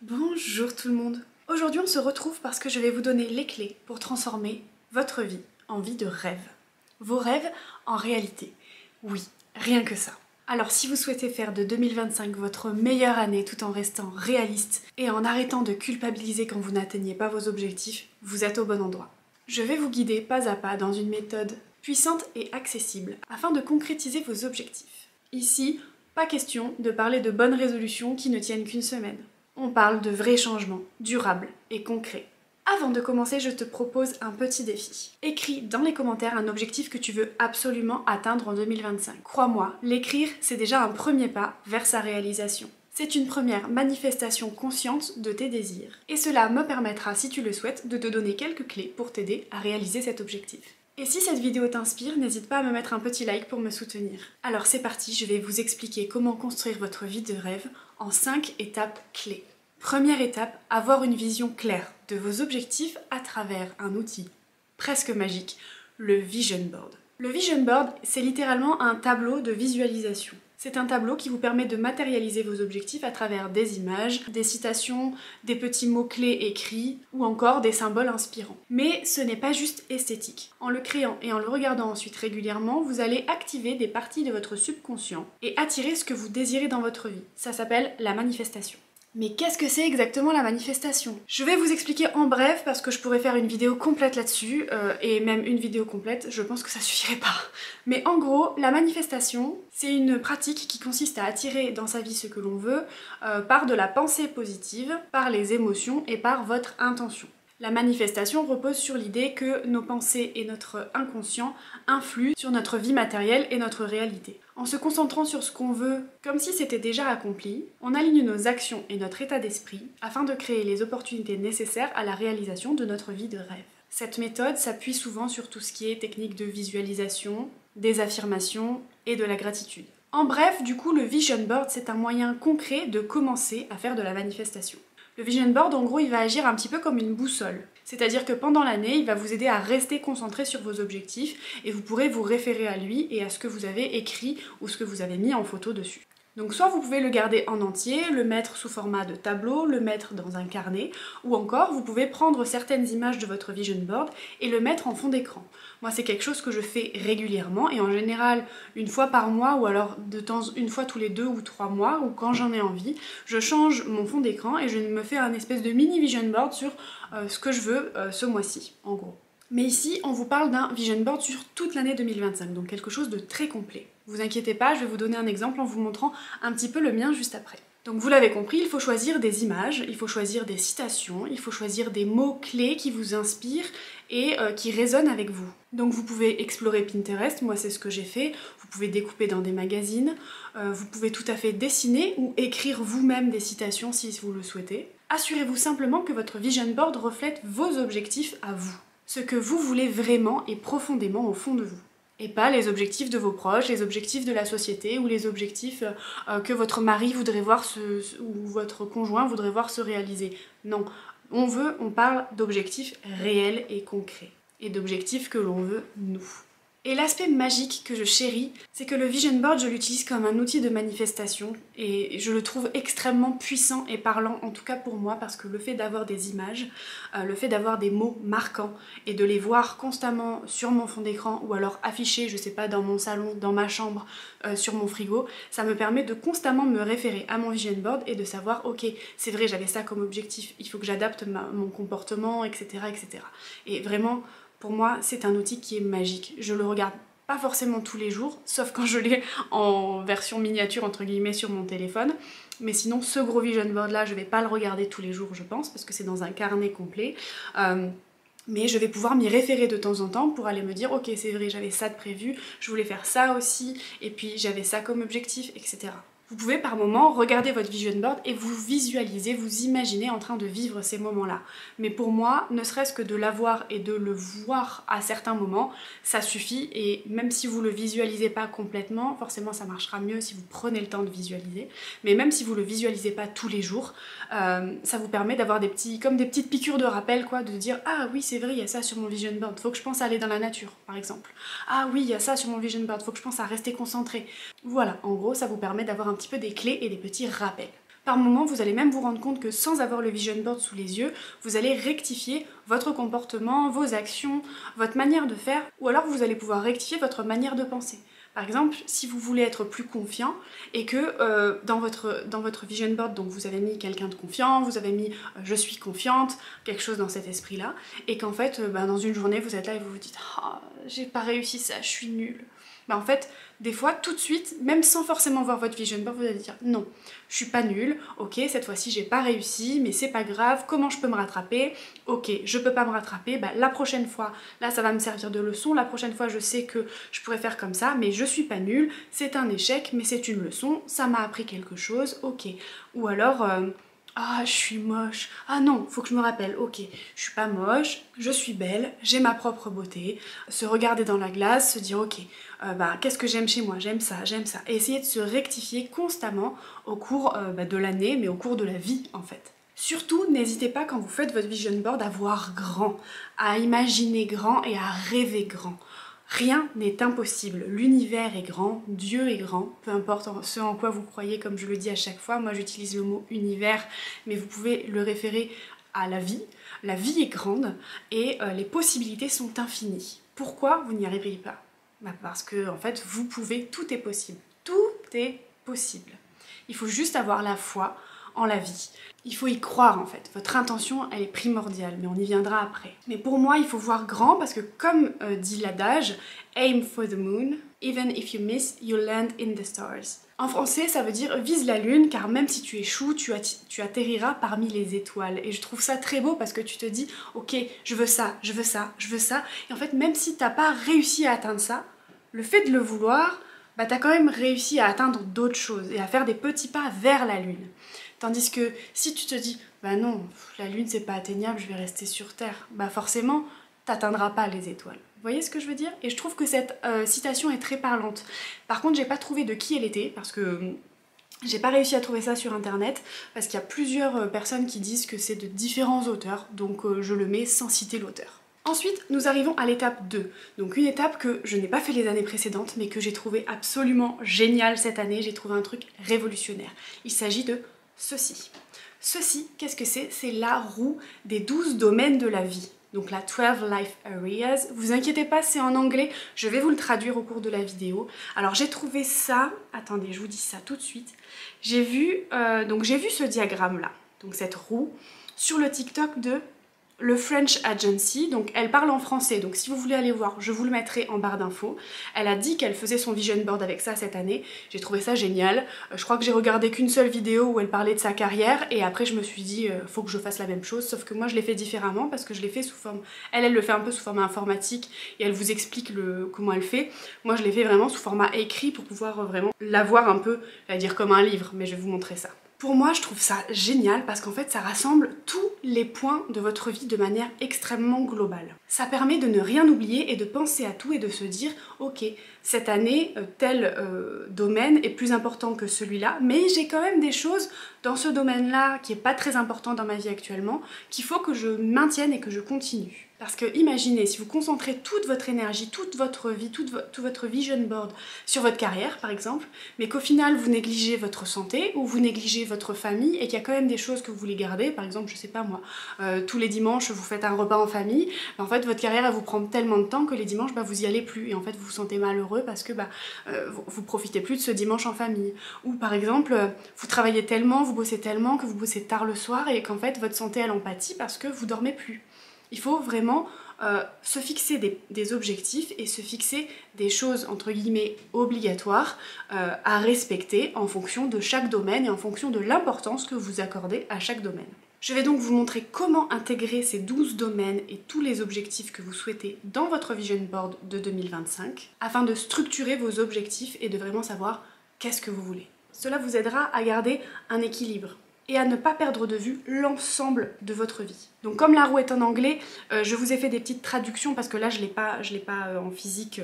Bonjour tout le monde. Aujourd'hui on se retrouve parce que je vais vous donner les clés pour transformer votre vie en vie de rêve. Vos rêves en réalité. Oui, rien que ça. Alors si vous souhaitez faire de 2025 votre meilleure année tout en restant réaliste et en arrêtant de culpabiliser quand vous n'atteignez pas vos objectifs, vous êtes au bon endroit. Je vais vous guider pas à pas dans une méthode puissante et accessible afin de concrétiser vos objectifs. Ici, pas question de parler de bonnes résolutions qui ne tiennent qu'une semaine. On parle de vrais changements, durables et concrets. Avant de commencer, je te propose un petit défi. Écris dans les commentaires un objectif que tu veux absolument atteindre en 2025. Crois-moi, l'écrire, c'est déjà un premier pas vers sa réalisation. C'est une première manifestation consciente de tes désirs. Et cela me permettra, si tu le souhaites, de te donner quelques clés pour t'aider à réaliser cet objectif. Et si cette vidéo t'inspire, n'hésite pas à me mettre un petit like pour me soutenir. Alors c'est parti, je vais vous expliquer comment construire votre vie de rêve en 5 étapes clés. Première étape, avoir une vision claire de vos objectifs à travers un outil presque magique, le Vision Board. Le Vision Board, c'est littéralement un tableau de visualisation. C'est un tableau qui vous permet de matérialiser vos objectifs à travers des images, des citations, des petits mots-clés écrits ou encore des symboles inspirants. Mais ce n'est pas juste esthétique. En le créant et en le regardant ensuite régulièrement, vous allez activer des parties de votre subconscient et attirer ce que vous désirez dans votre vie. Ça s'appelle la manifestation. Mais qu'est-ce que c'est exactement la manifestation? Je vais vous expliquer en bref parce que je pourrais faire une vidéo complète là-dessus, et même une vidéo complète, je pense que ça suffirait pas. Mais en gros, la manifestation, c'est une pratique qui consiste à attirer dans sa vie ce que l'on veut par de la pensée positive, par les émotions et par votre intention. La manifestation repose sur l'idée que nos pensées et notre inconscient influent sur notre vie matérielle et notre réalité. En se concentrant sur ce qu'on veut comme si c'était déjà accompli, on aligne nos actions et notre état d'esprit afin de créer les opportunités nécessaires à la réalisation de notre vie de rêve. Cette méthode s'appuie souvent sur tout ce qui est technique de visualisation, des affirmations et de la gratitude. En bref, du coup, le Vision Board, c'est un moyen concret de commencer à faire de la manifestation. Le Vision Board, en gros, il va agir un petit peu comme une boussole. C'est-à-dire que pendant l'année, il va vous aider à rester concentré sur vos objectifs et vous pourrez vous référer à lui et à ce que vous avez écrit ou ce que vous avez mis en photo dessus. Donc soit vous pouvez le garder en entier, le mettre sous format de tableau, le mettre dans un carnet, ou encore vous pouvez prendre certaines images de votre Vision Board et le mettre en fond d'écran. Moi c'est quelque chose que je fais régulièrement et en général une fois par mois ou alors une fois tous les 2 ou 3 mois ou quand j'en ai envie, je change mon fond d'écran et je me fais un espèce de mini Vision Board sur ce que je veux ce mois-ci en gros. Mais ici, on vous parle d'un Vision Board sur toute l'année 2025, donc quelque chose de très complet. Vous inquiétez pas, je vais vous donner un exemple en vous montrant un petit peu le mien juste après. Donc vous l'avez compris, il faut choisir des images, il faut choisir des citations, il faut choisir des mots-clés qui vous inspirent et qui résonnent avec vous. Donc vous pouvez explorer Pinterest, moi c'est ce que j'ai fait, vous pouvez découper dans des magazines, vous pouvez tout à fait dessiner ou écrire vous-même des citations si vous le souhaitez. Assurez-vous simplement que votre Vision Board reflète vos objectifs à vous. Ce que vous voulez vraiment et profondément au fond de vous. Et pas les objectifs de vos proches, les objectifs de la société ou les objectifs que votre mari voudrait voir ou votre conjoint voudrait voir se réaliser. Non, on parle d'objectifs réels et concrets. Et d'objectifs que l'on veut nous. Et l'aspect magique que je chéris, c'est que le Vision Board, je l'utilise comme un outil de manifestation et je le trouve extrêmement puissant et parlant, en tout cas pour moi, parce que le fait d'avoir des images, le fait d'avoir des mots marquants et de les voir constamment sur mon fond d'écran ou alors affichés, je sais pas, dans mon salon, dans ma chambre, sur mon frigo, ça me permet de constamment me référer à mon Vision Board et de savoir, ok, c'est vrai, j'avais ça comme objectif, il faut que j'adapte mon comportement, etc., etc. Et vraiment, pour moi, c'est un outil qui est magique. Je le regarde pas forcément tous les jours, sauf quand je l'ai en version miniature entre guillemets sur mon téléphone. Mais sinon, ce gros Vision Board là, je vais pas le regarder tous les jours, je pense, parce que c'est dans un carnet complet. Mais je vais pouvoir m'y référer de temps en temps pour aller me dire ok, c'est vrai, j'avais ça de prévu, je voulais faire ça aussi, et puis j'avais ça comme objectif, etc. Vous pouvez par moment regarder votre Vision Board et vous visualiser, vous imaginer en train de vivre ces moments-là. Mais pour moi, ne serait-ce que de l'avoir et de le voir à certains moments, ça suffit. Et même si vous le visualisez pas complètement, forcément ça marchera mieux si vous prenez le temps de visualiser. Mais même si vous le visualisez pas tous les jours, ça vous permet d'avoir comme des petites piqûres de rappel, quoi, de dire ah oui c'est vrai, il y a ça sur mon Vision Board, faut que je pense à aller dans la nature, par exemple. Ah oui, il y a ça sur mon Vision Board, faut que je pense à rester concentré. Voilà, en gros, ça vous permet d'avoir un petit peu des clés et des petits rappels. Par moments, vous allez même vous rendre compte que sans avoir le vision board sous les yeux, vous allez rectifier votre comportement, vos actions, votre manière de faire, ou alors vous allez pouvoir rectifier votre manière de penser. Par exemple, si vous voulez être plus confiant et que dans votre vision board, donc vous avez mis quelqu'un de confiant, vous avez mis je suis confiante, quelque chose dans cet esprit-là, et qu'en fait, dans une journée, vous êtes là et vous vous dites ah, j'ai pas réussi ça, je suis nulle. En fait, des fois, tout de suite, même sans forcément voir votre vision board, vous allez dire non, je suis pas nulle, ok, cette fois-ci j'ai pas réussi, mais c'est pas grave, comment je peux me rattraper? Ok, je peux pas me rattraper, la prochaine fois, là ça va me servir de leçon, la prochaine fois je sais que je pourrais faire comme ça, mais je suis pas nulle, c'est un échec, mais c'est une leçon, ça m'a appris quelque chose, ok. Ou alors... ah, je suis moche. Ah non, faut que je me rappelle. Ok, je suis pas moche, je suis belle, j'ai ma propre beauté. Se regarder dans la glace, se dire ok, qu'est-ce que j'aime chez moi? J'aime ça, j'aime ça. Et essayer de se rectifier constamment au cours de l'année, mais au cours de la vie en fait. Surtout, n'hésitez pas quand vous faites votre vision board à voir grand, à imaginer grand et à rêver grand. Rien n'est impossible, l'univers est grand, Dieu est grand, peu importe ce en quoi vous croyez, comme je le dis à chaque fois, moi j'utilise le mot univers, mais vous pouvez le référer à la vie est grande et les possibilités sont infinies. Pourquoi vous n'y arriveriez pas? Parce que en fait vous pouvez, tout est possible, tout est possible. Il faut juste avoir la foi en la vie. Il faut y croire en fait, votre intention elle est primordiale, mais on y viendra après. Mais pour moi il faut voir grand parce que comme dit l'adage, aim for the moon, even if you miss, you land in the stars. En français ça veut dire vise la lune car même si tu échoues, tu atterriras parmi les étoiles. Et je trouve ça très beau parce que tu te dis ok je veux ça, je veux ça, je veux ça. Et en fait même si t'as pas réussi à atteindre ça, le fait de le vouloir, t'as quand même réussi à atteindre d'autres choses et à faire des petits pas vers la lune. Tandis que si tu te dis non, la lune c'est pas atteignable, je vais rester sur Terre, forcément t'atteindras pas les étoiles. Vous voyez ce que je veux dire? Et je trouve que cette citation est très parlante. Par contre j'ai pas trouvé de qui elle était parce que j'ai pas réussi à trouver ça sur internet parce qu'il y a plusieurs personnes qui disent que c'est de différents auteurs, donc je le mets sans citer l'auteur. Ensuite, nous arrivons à l'étape 2. Donc une étape que je n'ai pas fait les années précédentes, mais que j'ai trouvé absolument géniale cette année. J'ai trouvé un truc révolutionnaire. Il s'agit de ceci. Ceci, qu'est-ce que c'est? C'est la roue des 12 domaines de la vie. Donc la 12 Life Areas. Vous inquiétez pas, c'est en anglais. Je vais vous le traduire au cours de la vidéo. Alors j'ai trouvé ça... Attendez, je vous dis ça tout de suite. J'ai vu ce diagramme-là. Donc cette roue sur le TikTok de... le French Agency, donc elle parle en français, donc si vous voulez aller voir, je vous le mettrai en barre d'infos. Elle a dit qu'elle faisait son vision board avec ça cette année, j'ai trouvé ça génial. Je crois que j'ai regardé qu'une seule vidéo où elle parlait de sa carrière et après je me suis dit faut que je fasse la même chose, sauf que moi je l'ai fait différemment parce que je l'ai fait sous forme... Elle le fait un peu sous format informatique et elle vous explique comment elle fait. Moi je l'ai fait vraiment sous format écrit pour pouvoir vraiment l'avoir un peu, j'allais dire comme un livre, mais je vais vous montrer ça. Pour moi, je trouve ça génial parce qu'en fait, ça rassemble tous les points de votre vie de manière extrêmement globale. Ça permet de ne rien oublier et de penser à tout et de se dire « Ok, cette année, tel domaine est plus important que celui-là, mais j'ai quand même des choses dans ce domaine-là qui n'est pas très important dans ma vie actuellement, qu'il faut que je maintienne et que je continue. » Parce que imaginez, si vous concentrez toute votre énergie, toute votre vie, tout votre vision board sur votre carrière par exemple, mais qu'au final vous négligez votre santé ou vous négligez votre famille et qu'il y a quand même des choses que vous voulez garder, par exemple je sais pas moi, tous les dimanches vous faites un repas en famille, en fait votre carrière elle vous prend tellement de temps que les dimanches vous y allez plus et en fait vous vous sentez malheureux parce que vous profitez plus de ce dimanche en famille. Ou par exemple vous travaillez tellement, vous bossez tellement que vous bossez tard le soir et qu'en fait votre santé elle en pâtit parce que vous dormez plus. Il faut vraiment se fixer des objectifs et se fixer des choses entre guillemets obligatoires à respecter en fonction de chaque domaine et en fonction de l'importance que vous accordez à chaque domaine. Je vais donc vous montrer comment intégrer ces 12 domaines et tous les objectifs que vous souhaitez dans votre vision board de 2025 afin de structurer vos objectifs et de vraiment savoir qu'est-ce que vous voulez. Cela vous aidera à garder un équilibre et à ne pas perdre de vue l'ensemble de votre vie. Donc comme la roue est en anglais, je vous ai fait des petites traductions parce que là je l'ai pas en physique,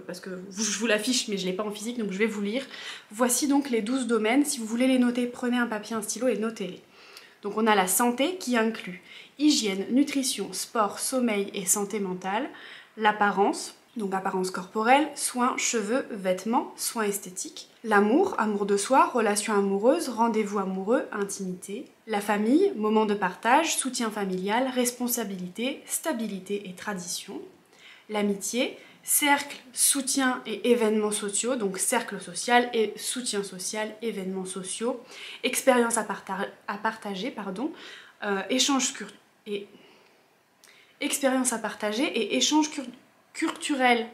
parce que je vous l'affiche mais je l'ai pas en physique donc je vais vous lire. Voici donc les 12 domaines, si vous voulez les noter, prenez un papier, un stylo et notez-les. Donc on a la santé qui inclut hygiène, nutrition, sport, sommeil et santé mentale, l'apparence, Donc apparence corporelle, soins, cheveux, vêtements, soins esthétiques. L'amour, amour de soi, relations amoureuses, rendez-vous amoureux, intimité. La famille, moment de partage, soutien familial, responsabilité, stabilité et tradition. L'amitié, cercle, soutien et événements sociaux, donc cercle social et soutien social, événements sociaux. Expérience à partager, échange et expérience à partager et échange culturel.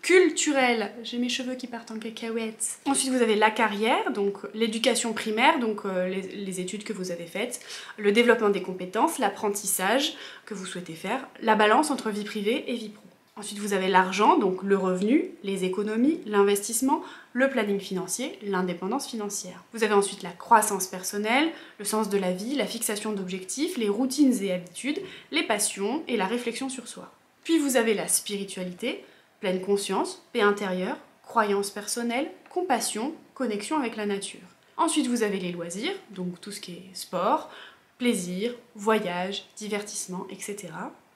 Culturel, j'ai mes cheveux qui partent en cacahuètes. Ensuite vous avez la carrière, donc l'éducation primaire, donc les études que vous avez faites, le développement des compétences, l'apprentissage que vous souhaitez faire, la balance entre vie privée et vie pro. Ensuite vous avez l'argent, donc le revenu, les économies, l'investissement, le planning financier, l'indépendance financière. Vous avez ensuite la croissance personnelle, le sens de la vie, la fixation d'objectifs, les routines et habitudes, les passions et la réflexion sur soi. Puis vous avez la spiritualité, pleine conscience, paix intérieure, croyance personnelle, compassion, connexion avec la nature. Ensuite vous avez les loisirs, donc tout ce qui est sport, plaisir, voyage, divertissement, etc.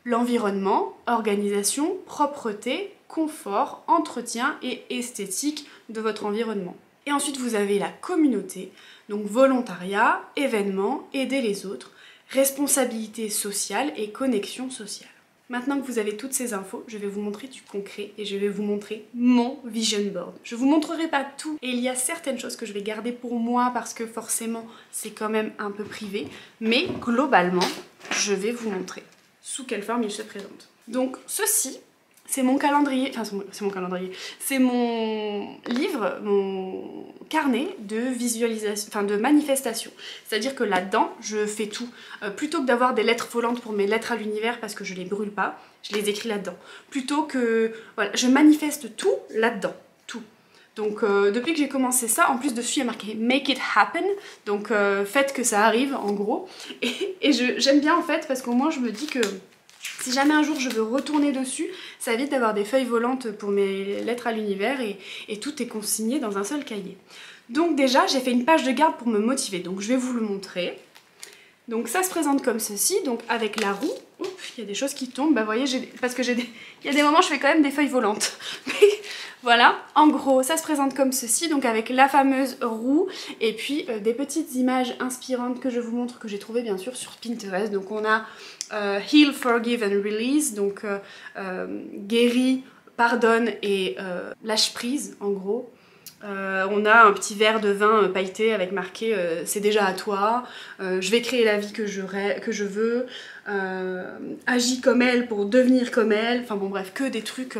L'environnement, organisation, propreté, confort, entretien et esthétique de votre environnement. Et ensuite vous avez la communauté, donc volontariat, événements, aider les autres, responsabilité sociale et connexion sociale. Maintenant que vous avez toutes ces infos, je vais vous montrer du concret et je vais vous montrer mon vision board. Je vous montrerai pas tout et il y a certaines choses que je vais garder pour moi parce que forcément c'est quand même un peu privé, mais globalement je vais vous montrer sous quelle forme il se présente. Donc ceci, c'est mon calendrier, enfin c'est mon calendrier, c'est mon livre, mon carnet de visualisation, enfin de manifestation. C'est-à-dire que là-dedans, je fais tout. Plutôt que d'avoir des lettres volantes pour mes lettres à l'univers parce que je les brûle pas, je les écris là-dedans. Plutôt que, voilà, je manifeste tout là-dedans, tout. Donc depuis que j'ai commencé ça, en plus dessus il y a marqué Make it happen, donc faites que ça arrive en gros. Et j'aime bien en fait parce qu'au moins je me dis que si jamais un jour je veux retourner dessus, ça évite d'avoir des feuilles volantes pour mes lettres à l'univers et tout est consigné dans un seul cahier. Donc déjà j'ai fait une page de garde pour me motiver, donc je vais vous le montrer. Donc ça se présente comme ceci, donc avec la roue. Oups, il y a des choses qui tombent, bah vous voyez, parce que il y a des moments où je fais quand même des feuilles volantes. Voilà, en gros ça se présente comme ceci, donc avec la fameuse roue et puis des petites images inspirantes que je vous montre, que j'ai trouvées bien sûr sur Pinterest. Donc on a Heal, Forgive and Release, donc guéris, pardonne et lâche prise en gros. On a un petit verre de vin pailleté avec marqué c'est déjà à toi, je vais créer la vie que je veux, agis comme elle pour devenir comme elle, enfin bon bref, que des trucs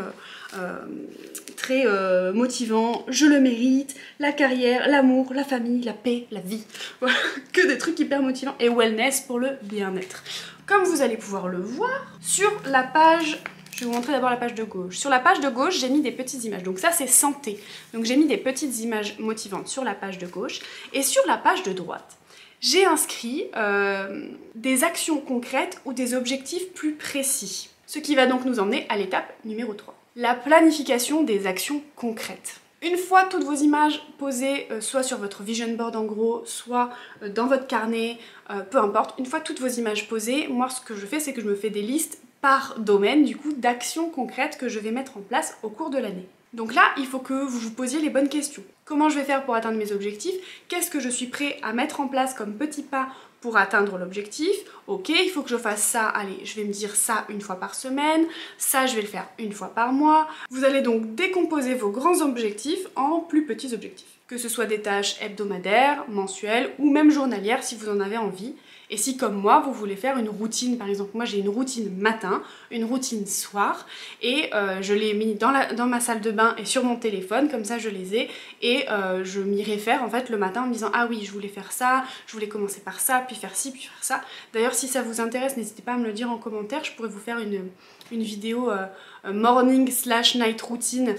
très motivants, je le mérite, la carrière, l'amour, la famille, la paix, la vie, voilà, que des trucs hyper motivants, et wellness pour le bien-être. Comme vous allez pouvoir le voir, sur la page... Je vais vous montrer d'abord la page de gauche. Sur la page de gauche, j'ai mis des petites images. Donc ça, c'est santé. Donc j'ai mis des petites images motivantes sur la page de gauche. Et sur la page de droite, j'ai inscrit des actions concrètes ou des objectifs plus précis. Ce qui va donc nous emmener à l'étape numéro 3. La planification des actions concrètes. Une fois toutes vos images posées, soit sur votre vision board en gros, soit dans votre carnet, peu importe, une fois toutes vos images posées, moi ce que je fais, c'est que je me fais des listes par domaine, du coup, d'actions concrètes que je vais mettre en place au cours de l'année. Donc là, il faut que vous vous posiez les bonnes questions. Comment je vais faire pour atteindre mes objectifs? Qu'est-ce que je suis prêt à mettre en place comme petits pas pour atteindre l'objectif? Ok, il faut que je fasse ça, allez, je vais me dire ça une fois par semaine, ça je vais le faire une fois par mois. Vous allez donc décomposer vos grands objectifs en plus petits objectifs. Que ce soit des tâches hebdomadaires, mensuelles ou même journalières si vous en avez envie. Et si comme moi, vous voulez faire une routine, par exemple, moi j'ai une routine matin, une routine soir, et je l'ai mis dans ma salle de bain et sur mon téléphone, comme ça je les ai, et je m'y réfère en fait le matin en me disant ah oui, je voulais faire ça, je voulais commencer par ça, puis faire ci, puis faire ça. D'ailleurs si ça vous intéresse, n'hésitez pas à me le dire en commentaire, je pourrais vous faire une vidéo morning/night routine,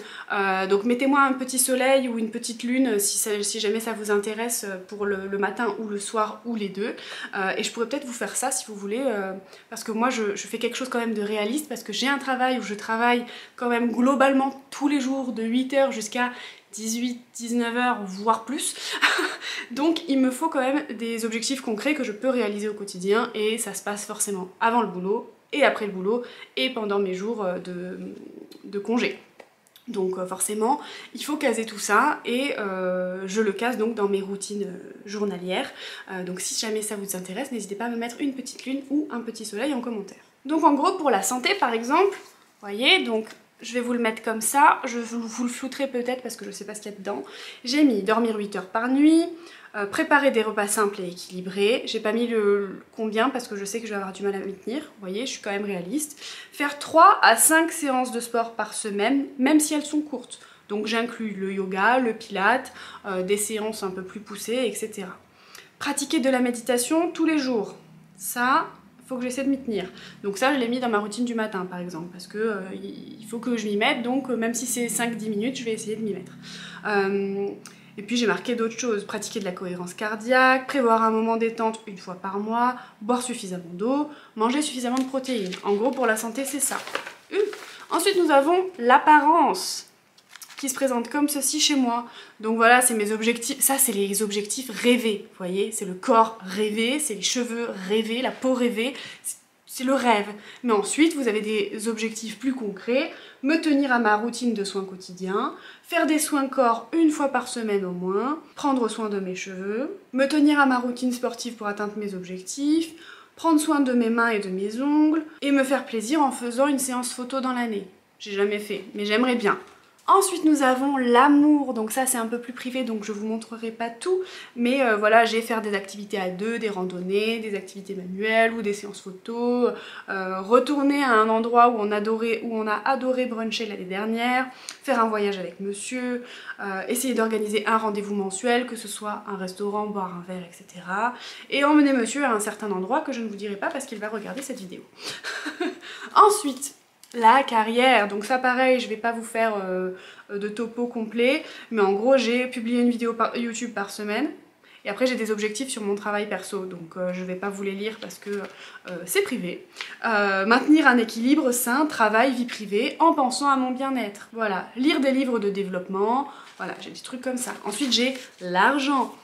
donc mettez-moi un petit soleil ou une petite lune si jamais ça vous intéresse pour le matin ou le soir ou les deux, et je pourrais peut-être vous faire ça si vous voulez, parce que moi je fais quelque chose quand même de réaliste, parce que j'ai un travail où je travaille quand même globalement tous les jours de 8h jusqu'à 18-19h voire plus donc il me faut quand même des objectifs concrets que je peux réaliser au quotidien, et ça se passe forcément avant le boulot et après le boulot et pendant mes jours de congé. Donc forcément, il faut caser tout ça et je le case donc dans mes routines journalières. Donc si jamais ça vous intéresse, n'hésitez pas à me mettre une petite lune ou un petit soleil en commentaire. Donc en gros, pour la santé par exemple, voyez, donc je vais vous le mettre comme ça, je vous le flouterai peut-être parce que je sais pas ce qu'il y a dedans. J'ai mis dormir 8 heures par nuit, préparer des repas simples et équilibrés. J'ai pas mis le combien parce que je sais que je vais avoir du mal à m'y tenir. Vous voyez, je suis quand même réaliste. Faire 3 à 5 séances de sport par semaine, même si elles sont courtes. Donc j'inclus le yoga, le pilate, des séances un peu plus poussées, etc. Pratiquer de la méditation tous les jours. Ça, faut que j'essaie de m'y tenir. Donc ça, je l'ai mis dans ma routine du matin, par exemple, parce que il faut que je m'y mette, donc même si c'est 5-10 minutes, je vais essayer de m'y mettre. Et puis j'ai marqué d'autres choses, pratiquer de la cohérence cardiaque, prévoir un moment détente une fois par mois, boire suffisamment d'eau, manger suffisamment de protéines. En gros, pour la santé, c'est ça. Ensuite, nous avons l'apparence, qui se présente comme ceci chez moi. Donc voilà, c'est mes objectifs. Ça, c'est les objectifs rêvés, vous voyez. C'est le corps rêvé, c'est les cheveux rêvés, la peau rêvée. C'est le rêve. Mais ensuite, vous avez des objectifs plus concrets. Me tenir à ma routine de soins quotidiens, faire des soins corps une fois par semaine au moins, prendre soin de mes cheveux, me tenir à ma routine sportive pour atteindre mes objectifs, prendre soin de mes mains et de mes ongles, et me faire plaisir en faisant une séance photo dans l'année. J'ai jamais fait, mais j'aimerais bien. Ensuite nous avons l'amour, donc ça c'est un peu plus privé donc je vous montrerai pas tout, mais voilà, j'ai faire des activités à deux, des randonnées, des activités manuelles ou des séances photos, retourner à un endroit où on a adoré bruncher l'année dernière, faire un voyage avec monsieur, essayer d'organiser un rendez-vous mensuel, que ce soit un restaurant, boire un verre, etc. Et emmener monsieur à un certain endroit que je ne vous dirai pas parce qu'il va regarder cette vidéo. Ensuite, la carrière, donc ça pareil, je vais pas vous faire de topo complet, mais en gros j'ai publié une vidéo par YouTube par semaine, et après j'ai des objectifs sur mon travail perso, donc je vais pas vous les lire parce que c'est privé. Maintenir un équilibre sain, travail, vie privée, en pensant à mon bien-être, voilà. Lire des livres de développement, voilà, j'ai des trucs comme ça. Ensuite j'ai l'argent.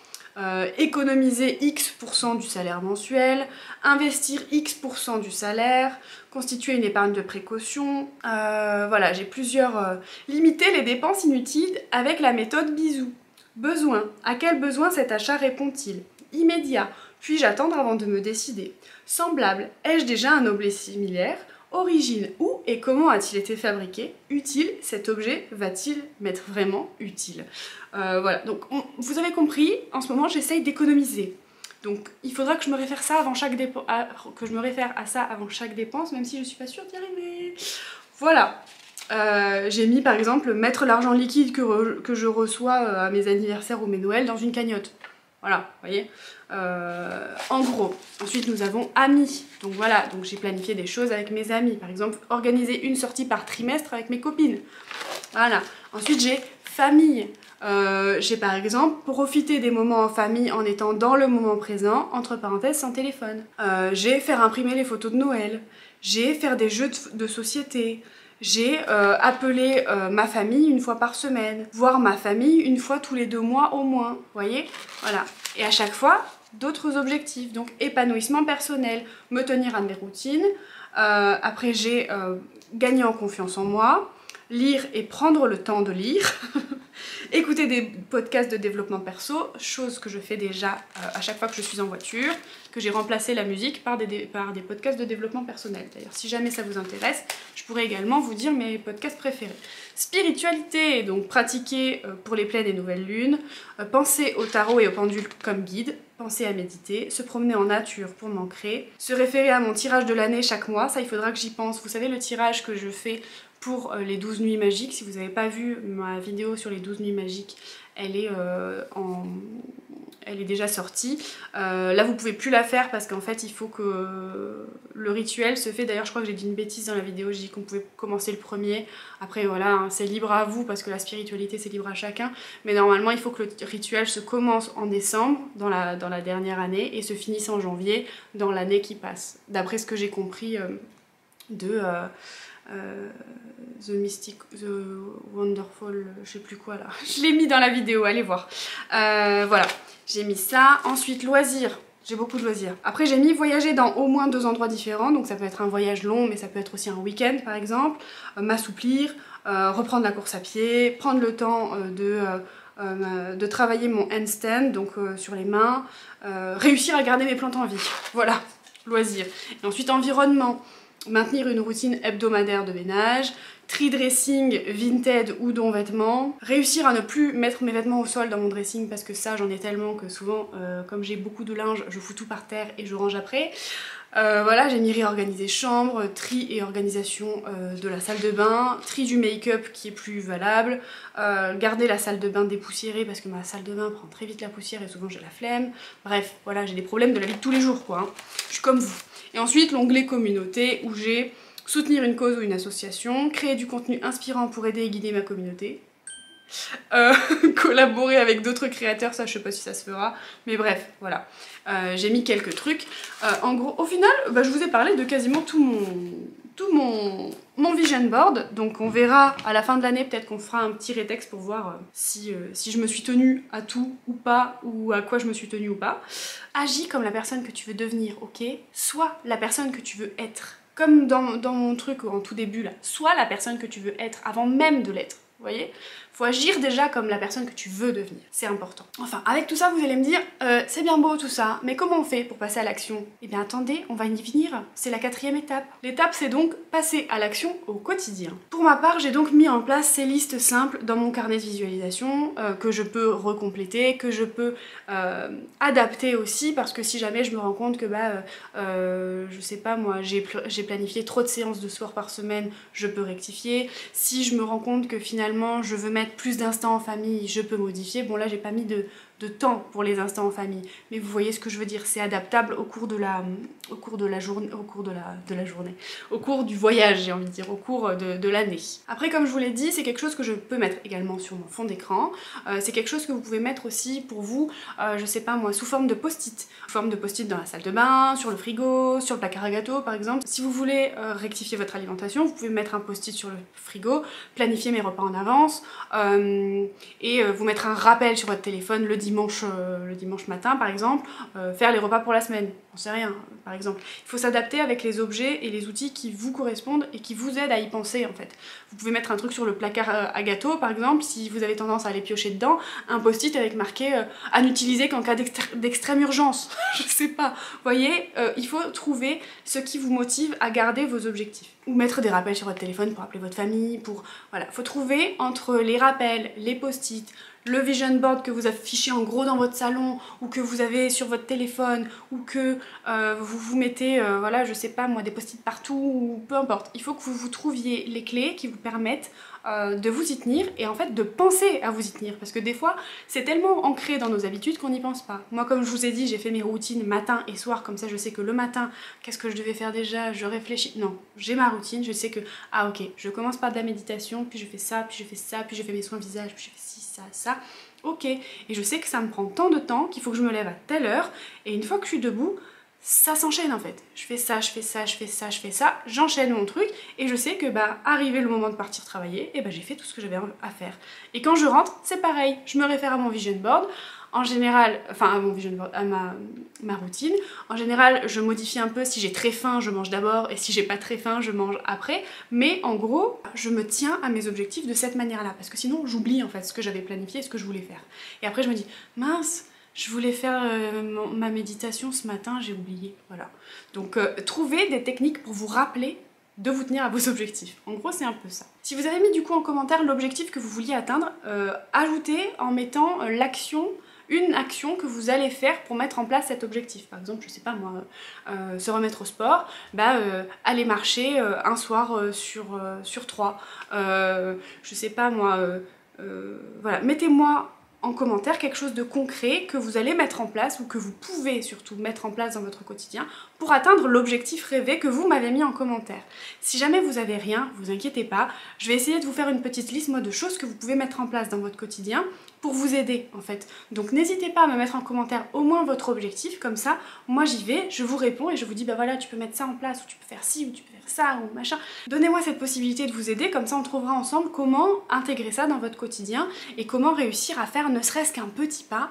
Économiser X% du salaire mensuel, investir X% du salaire, constituer une épargne de précaution, voilà, j'ai plusieurs... limiter les dépenses inutiles avec la méthode bisou. Besoin. À quel besoin cet achat répond-il? Immédiat. Puis-je attendre avant de me décider? Semblable. Ai-je déjà un objet similaire? Origine, où et comment a-t-il été fabriqué? Utile, cet objet va-t-il m'être vraiment utile? Voilà, donc vous avez compris, en ce moment j'essaye d'économiser. Donc il faudra que je me réfère ça avant chaque à ça avant chaque dépense, même si je suis pas sûre d'y arriver. Voilà. J'ai mis par exemple mettre l'argent liquide que je reçois à mes anniversaires ou mes Noëls dans une cagnotte. Voilà, vous voyez. En gros, ensuite nous avons amis. Donc voilà, donc j'ai planifié des choses avec mes amis. Par exemple, organiser une sortie par trimestre avec mes copines. Voilà. Ensuite j'ai famille. J'ai par exemple profité des moments en famille en étant dans le moment présent, entre parenthèses sans téléphone. J'ai faire imprimer les photos de Noël. J'ai faire des jeux de société. J'ai appelé ma famille une fois par semaine, voir ma famille une fois tous les 2 mois au moins, vous voyez? Voilà. Et à chaque fois, d'autres objectifs, donc épanouissement personnel, me tenir à mes routines, après j'ai gagné en confiance en moi, lire et prendre le temps de lire, écouter des podcasts de développement perso, chose que je fais déjà à chaque fois que je suis en voiture, que j'ai remplacé la musique par des podcasts de développement personnel. D'ailleurs, si jamais ça vous intéresse, je pourrais également vous dire mes podcasts préférés. Spiritualité, donc pratiquer pour les pleines et nouvelles lunes, penser au tarot et au pendule comme guide, penser à méditer, se promener en nature pour m'ancrer, se référer à mon tirage de l'année chaque mois, ça il faudra que j'y pense. Vous savez le tirage que je fais pour les 12 nuits magiques, si vous n'avez pas vu ma vidéo sur les 12 nuits magiques, elle est déjà sortie. Là vous pouvez plus la faire parce qu'en fait il faut que le rituel se fait, d'ailleurs je crois que j'ai dit une bêtise dans la vidéo, j'ai dit qu'on pouvait commencer le premier, après voilà hein, c'est libre à vous parce que la spiritualité c'est libre à chacun, mais normalement il faut que le rituel se commence en décembre dans la dernière année et se finisse en janvier dans l'année qui passe, d'après ce que j'ai compris de... The Mystic, The Wonderful, je sais plus quoi là. Je l'ai mis dans la vidéo, allez voir. Voilà, j'ai mis ça. Ensuite, loisirs. J'ai beaucoup de loisirs. Après j'ai mis voyager dans au moins 2 endroits différents, donc ça peut être un voyage long mais ça peut être aussi un week-end par exemple, m'assouplir, reprendre la course à pied, prendre le temps de travailler mon handstand, donc sur les mains, réussir à garder mes plantes en vie, voilà, loisirs. Et ensuite environnement, maintenir une routine hebdomadaire de ménage, tri dressing, Vinted ou don vêtements, réussir à ne plus mettre mes vêtements au sol dans mon dressing parce que ça j'en ai tellement que souvent comme j'ai beaucoup de linge je fous tout par terre et je range après. Voilà, j'ai mis réorganiser chambre, tri et organisation de la salle de bain, tri du make-up qui est plus valable, garder la salle de bain dépoussiérée parce que ma salle de bain prend très vite la poussière et souvent j'ai la flemme. Bref, voilà, j'ai des problèmes de la vie de tous les jours quoi, hein. Je suis comme vous. Et ensuite l'onglet communauté où j'ai soutenir une cause ou une association, créer du contenu inspirant pour aider et guider ma communauté, collaborer avec d'autres créateurs, ça je sais pas si ça se fera, mais bref, voilà. J'ai mis quelques trucs. En gros, au final, bah, je vous ai parlé de quasiment tout mon vision board, donc on verra à la fin de l'année, peut-être qu'on fera un petit rétex pour voir si je me suis tenue à tout ou pas, ou à quoi je me suis tenue ou pas. Agis comme la personne que tu veux devenir, ok? Sois la personne que tu veux être. Comme dans mon truc en tout début là, sois la personne que tu veux être avant même de l'être, vous voyez? Faut agir déjà comme la personne que tu veux devenir, c'est important. Enfin, avec tout ça, vous allez me dire, c'est bien beau tout ça, mais comment on fait pour passer à l'action? Eh bien attendez, on va y venir, c'est la 4e étape. L'étape, c'est donc passer à l'action au quotidien. Pour ma part, j'ai donc mis en place ces listes simples dans mon carnet de visualisation, que je peux recompléter, que je peux adapter aussi, parce que si jamais je me rends compte que je sais pas moi, j'ai planifié trop de séances de sport par semaine, je peux rectifier. Si je me rends compte que finalement je veux mettre plus d'instants en famille, je peux modifier. Bon là j'ai pas mis de temps pour les instants en famille, mais vous voyez ce que je veux dire, c'est adaptable au cours de la journée, au cours du voyage, j'ai envie de dire, au cours de l'année. Après, comme je vous l'ai dit, c'est quelque chose que je peux mettre également sur mon fond d'écran, c'est quelque chose que vous pouvez mettre aussi pour vous, je sais pas moi, sous forme de post-it, dans la salle de bain, sur le frigo, sur le placard à gâteaux par exemple. Si vous voulez rectifier votre alimentation, vous pouvez mettre un post-it sur le frigo, planifier mes repas en avance, et vous mettre un rappel sur votre téléphone le dimanche matin par exemple, faire les repas pour la semaine, on sait rien par exemple. Il faut s'adapter avec les objets et les outils qui vous correspondent et qui vous aident à y penser en fait. Vous pouvez mettre un truc sur le placard à gâteaux par exemple, si vous avez tendance à aller piocher dedans, un post-it avec marqué à n'utiliser qu'en cas d'extrême urgence, je sais pas. Vous voyez, il faut trouver ce qui vous motive à garder vos objectifs. Ou mettre des rappels sur votre téléphone pour appeler votre famille, voilà. Faut trouver entre les rappels, les post-it, le vision board que vous affichez en gros dans votre salon ou que vous avez sur votre téléphone ou que vous mettez, voilà, je sais pas moi, des post-it partout ou peu importe. Il faut que vous trouviez les clés qui vous permettent de vous y tenir et en fait de penser à vous y tenir parce que des fois c'est tellement ancré dans nos habitudes qu'on n'y pense pas. Moi comme je vous ai dit j'ai fait mes routines matin et soir comme ça je sais que le matin qu'est-ce que je devais faire déjà, je réfléchis, non j'ai ma routine, je sais que ah ok je commence par de la méditation puis je fais ça, puis je fais ça, puis je fais mes soins visage, puis je fais ci, ça, ok et je sais que ça me prend tant de temps qu'il faut que je me lève à telle heure et une fois que je suis debout ça s'enchaîne en fait. Je fais ça, je fais ça, je fais ça, je fais ça, j'enchaîne mon truc et je sais que arrivé le moment de partir travailler, et j'ai fait tout ce que j'avais à faire. Et quand je rentre, c'est pareil, je me réfère à mon vision board, en général, enfin à mon vision board, à ma routine, en général je modifie un peu, si j'ai très faim je mange d'abord et si j'ai pas très faim je mange après, mais en gros je me tiens à mes objectifs de cette manière-là, parce que sinon j'oublie en fait ce que j'avais planifié et ce que je voulais faire. Et après je me dis, mince, je voulais faire ma méditation ce matin, j'ai oublié, voilà. Donc trouvez des techniques pour vous rappeler de vous tenir à vos objectifs. En gros, c'est un peu ça. Si vous avez mis du coup en commentaire l'objectif que vous vouliez atteindre, ajoutez en mettant une action que vous allez faire pour mettre en place cet objectif. Par exemple, je sais pas moi, se remettre au sport, aller marcher un soir sur 3. Je sais pas moi, voilà, mettez-moi en commentaire quelque chose de concret que vous allez mettre en place ou que vous pouvez surtout mettre en place dans votre quotidien pour atteindre l'objectif rêvé que vous m'avez mis en commentaire. Si jamais vous avez rien, vous inquiétez pas, je vais essayer de vous faire une petite liste moi de choses que vous pouvez mettre en place dans votre quotidien pour vous aider en fait. Donc n'hésitez pas à me mettre en commentaire au moins votre objectif, comme ça moi j'y vais, je vous réponds et je vous dis bah voilà tu peux mettre ça en place, ou tu peux faire ci, ou tu peux faire ça, ou machin. Donnez-moi cette possibilité de vous aider, comme ça on trouvera ensemble comment intégrer ça dans votre quotidien et comment réussir à faire ne serait-ce qu'un petit pas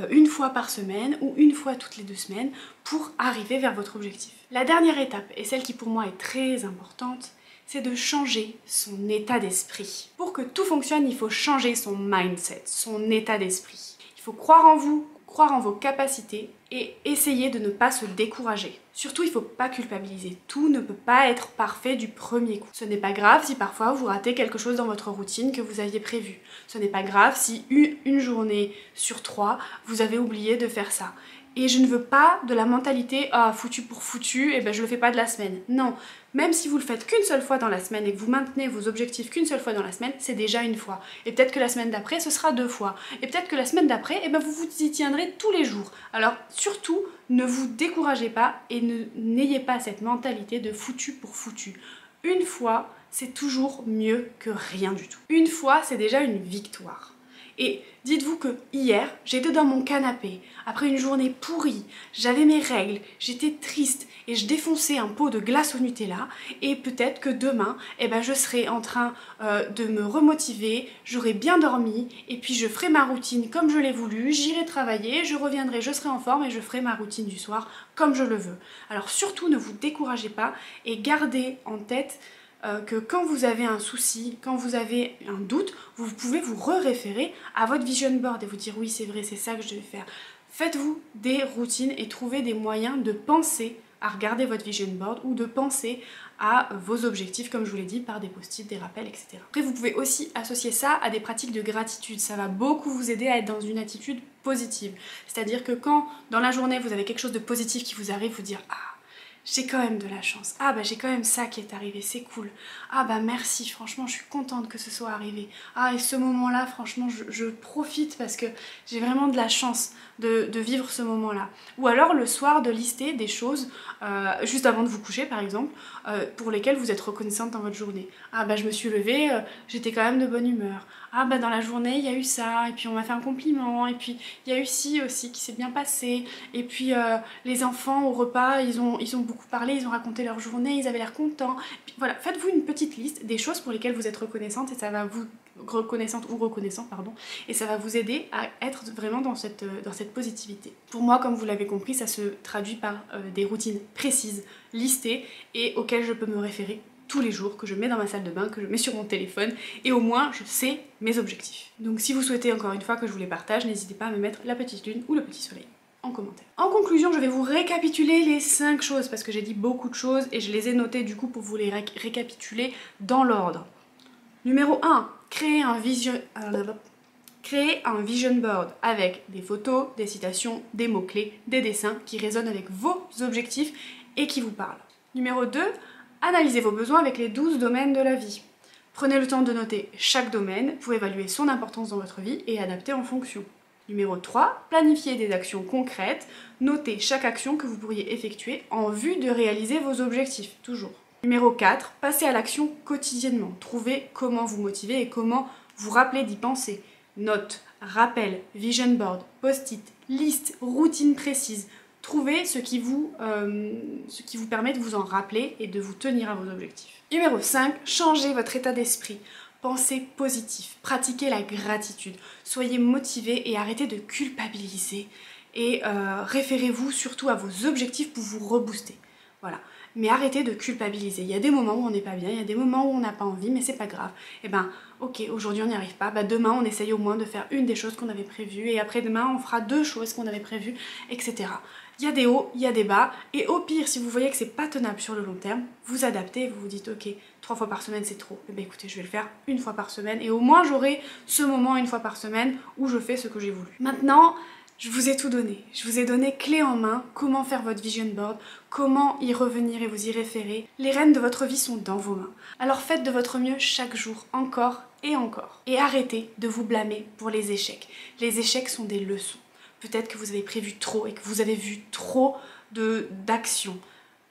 une fois par semaine ou une fois toutes les 2 semaines pour arriver vers votre objectif. La dernière étape, et celle qui pour moi est très importante, c'est de changer son état d'esprit. Pour que tout fonctionne, il faut changer son mindset, son état d'esprit. Il faut croire en vous, croire en vos capacités et essayer de ne pas se décourager. Surtout, il ne faut pas culpabiliser. Tout ne peut pas être parfait du premier coup. Ce n'est pas grave si parfois vous ratez quelque chose dans votre routine que vous aviez prévu. Ce n'est pas grave si une journée sur 3, vous avez oublié de faire ça. Et je ne veux pas de la mentalité « ah, foutu pour foutu, et ben je le fais pas de la semaine ». Non, même si vous le faites qu'une seule fois dans la semaine et que vous maintenez vos objectifs qu'une seule fois dans la semaine, c'est déjà une fois. Et peut-être que la semaine d'après, ce sera 2 fois. Et peut-être que la semaine d'après, eh ben vous vous y tiendrez tous les jours. Alors surtout, ne vous découragez pas et n'ayez pas cette mentalité de foutu pour foutu. Une fois, c'est toujours mieux que rien du tout. Une fois, c'est déjà une victoire. Et dites-vous que hier, j'étais dans mon canapé, après une journée pourrie, j'avais mes règles, j'étais triste et je défonçais un pot de glace au Nutella et peut-être que demain, eh ben, je serai en train de me remotiver, j'aurai bien dormi et puis je ferai ma routine comme je l'ai voulu, j'irai travailler, je reviendrai, je serai en forme et je ferai ma routine du soir comme je le veux. Alors surtout, ne vous découragez pas et gardez en tête que quand vous avez un souci, quand vous avez un doute, vous pouvez vous référer à votre vision board et vous dire oui c'est vrai, c'est ça que je vais faire. Faites-vous des routines et trouvez des moyens de penser à regarder votre vision board ou de penser à vos objectifs, comme je vous l'ai dit, par des post-it, des rappels, etc. Après, vous pouvez aussi associer ça à des pratiques de gratitude. Ça va beaucoup vous aider à être dans une attitude positive. C'est-à-dire que quand, dans la journée, vous avez quelque chose de positif qui vous arrive, vous dire « Ah, j'ai quand même de la chance. Ah bah j'ai quand même ça qui est arrivé, c'est cool. Ah bah merci, franchement je suis contente que ce soit arrivé. Ah et ce moment-là, franchement je profite parce que j'ai vraiment de la chance de vivre ce moment-là. » Ou alors le soir de lister des choses, juste avant de vous coucher par exemple, pour lesquelles vous êtes reconnaissante dans votre journée. Ah bah je me suis levée, j'étais quand même de bonne humeur. Ah bah dans la journée il y a eu ça, et puis on m'a fait un compliment, et puis il y a eu ci aussi qui s'est bien passé, et puis les enfants au repas ils ont beaucoup parlé, ils ont raconté leur journée, ils avaient l'air contents. Puis, voilà, faites-vous une petite liste des choses pour lesquelles vous êtes reconnaissante et ça va vous reconnaissant pardon, et ça va vous aider à être vraiment dans cette positivité. Pour moi, comme vous l'avez compris, ça se traduit par des routines précises, listées et auxquelles je peux me référer tous les jours, que je mets dans ma salle de bain, que je mets sur mon téléphone, et au moins je sais mes objectifs. Donc si vous souhaitez encore une fois que je vous les partage, n'hésitez pas à me mettre la petite lune ou le petit soleil en commentaire. En conclusion, je vais vous récapituler les 5 choses, parce que j'ai dit beaucoup de choses et je les ai notées du coup pour vous les récapituler dans l'ordre. Numéro 1, créer un vision board avec des photos, des citations, des mots-clés, des dessins qui résonnent avec vos objectifs et qui vous parlent. Numéro 2, analysez vos besoins avec les 12 domaines de la vie. Prenez le temps de noter chaque domaine pour évaluer son importance dans votre vie et adapter en fonction. Numéro 3, planifiez des actions concrètes. Notez chaque action que vous pourriez effectuer en vue de réaliser vos objectifs, toujours. Numéro 4, passez à l'action quotidiennement. Trouvez comment vous motiver et comment vous rappeler d'y penser. Notes, rappels, vision board, post-it, listes, routines précises. Trouvez ce qui vous permet de vous en rappeler et de vous tenir à vos objectifs. Numéro 5, changez votre état d'esprit. Pensez positif, pratiquez la gratitude, soyez motivé et arrêtez de culpabiliser. Et référez-vous surtout à vos objectifs pour vous rebooster. Voilà. Mais arrêtez de culpabiliser. Il y a des moments où on n'est pas bien, il y a des moments où on n'a pas envie, mais c'est pas grave. Et ben, ok, aujourd'hui on n'y arrive pas, bah demain on essaye au moins de faire une des choses qu'on avait prévues, et après-demain on fera 2 choses qu'on avait prévues, etc. Il y a des hauts, il y a des bas, et au pire, si vous voyez que c'est pas tenable sur le long terme, vous adaptez, vous vous dites ok, 3 fois par semaine c'est trop, et ben écoutez, je vais le faire 1 fois par semaine, et au moins j'aurai ce moment 1 fois par semaine où je fais ce que j'ai voulu. Maintenant, je vous ai tout donné. Je vous ai donné clé en main comment faire votre vision board, comment y revenir et vous y référer. Les rênes de votre vie sont dans vos mains. Alors faites de votre mieux chaque jour, encore et encore. Et arrêtez de vous blâmer pour les échecs. Les échecs sont des leçons. Peut-être que vous avez prévu trop et que vous avez vu trop d'actions.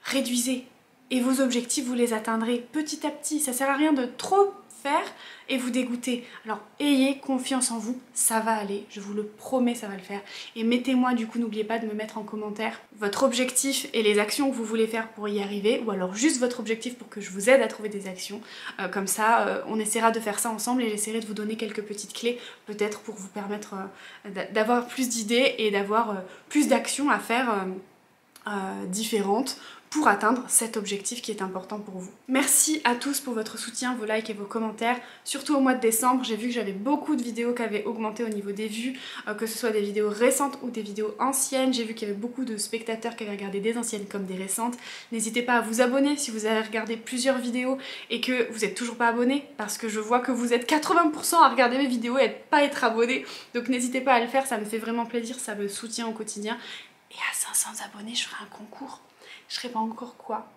réduisez. Et vos objectifs, vous les atteindrez petit à petit. Ça sert à rien de trop faire et vous dégoûter. Alors ayez confiance en vous, ça va aller, je vous le promets, ça va le faire. Et mettez-moi du coup, n'oubliez pas de me mettre en commentaire votre objectif et les actions que vous voulez faire pour y arriver, ou alors juste votre objectif pour que je vous aide à trouver des actions. Comme ça, on essaiera de faire ça ensemble et j'essaierai de vous donner quelques petites clés, peut-être pour vous permettre d'avoir plus d'idées et d'avoir plus d'actions à faire différentes pour atteindre cet objectif qui est important pour vous. Merci à tous pour votre soutien, vos likes et vos commentaires, surtout au mois de décembre. J'ai vu que j'avais beaucoup de vidéos qui avaient augmenté au niveau des vues, que ce soit des vidéos récentes ou des vidéos anciennes. J'ai vu qu'il y avait beaucoup de spectateurs qui avaient regardé des anciennes comme des récentes. N'hésitez pas à vous abonner si vous avez regardé plusieurs vidéos et que vous n'êtes toujours pas abonné, parce que je vois que vous êtes 80% à regarder mes vidéos et à pas être abonné. Donc n'hésitez pas à le faire, ça me fait vraiment plaisir, ça me soutient au quotidien. Et à 500 abonnés, je ferai un concours. Je ne sais pas encore quoi.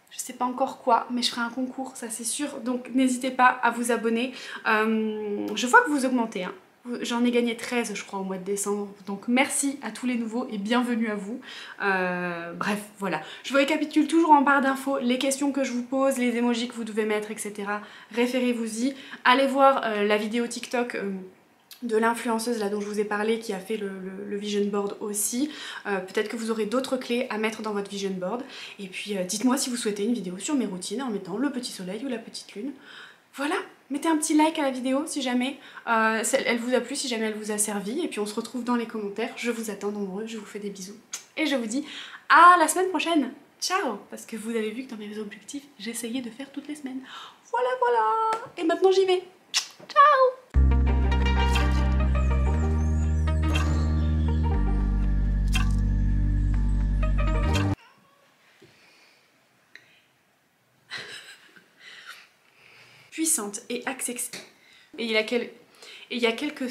Je sais pas encore quoi, mais je ferai un concours, ça c'est sûr. Donc n'hésitez pas à vous abonner. Je vois que vous augmentez. Hein. J'en ai gagné 13 je crois au mois de décembre. Donc merci à tous les nouveaux et bienvenue à vous. Bref, voilà. Je vous récapitule toujours en barre d'infos les questions que je vous pose, les emojis que vous devez mettre, etc. Référez-vous-y. Allez voir la vidéo TikTok de l'influenceuse là dont je vous ai parlé qui a fait le vision board aussi. Peut-être que vous aurez d'autres clés à mettre dans votre vision board. Et puis dites-moi si vous souhaitez une vidéo sur mes routines en mettant le petit soleil ou la petite lune. Voilà, mettez un petit like à la vidéo si jamais elle vous a plu, si jamais elle vous a servi. Et puis on se retrouve dans les commentaires. Je vous attends nombreux, je vous fais des bisous. Et je vous dis à la semaine prochaine. Ciao! Parce que vous avez vu que dans mes objectifs, j'essayais de faire toutes les semaines. Voilà, voilà! Et maintenant j'y vais. Ciao! Puissante et accessible. Et il y a quelques...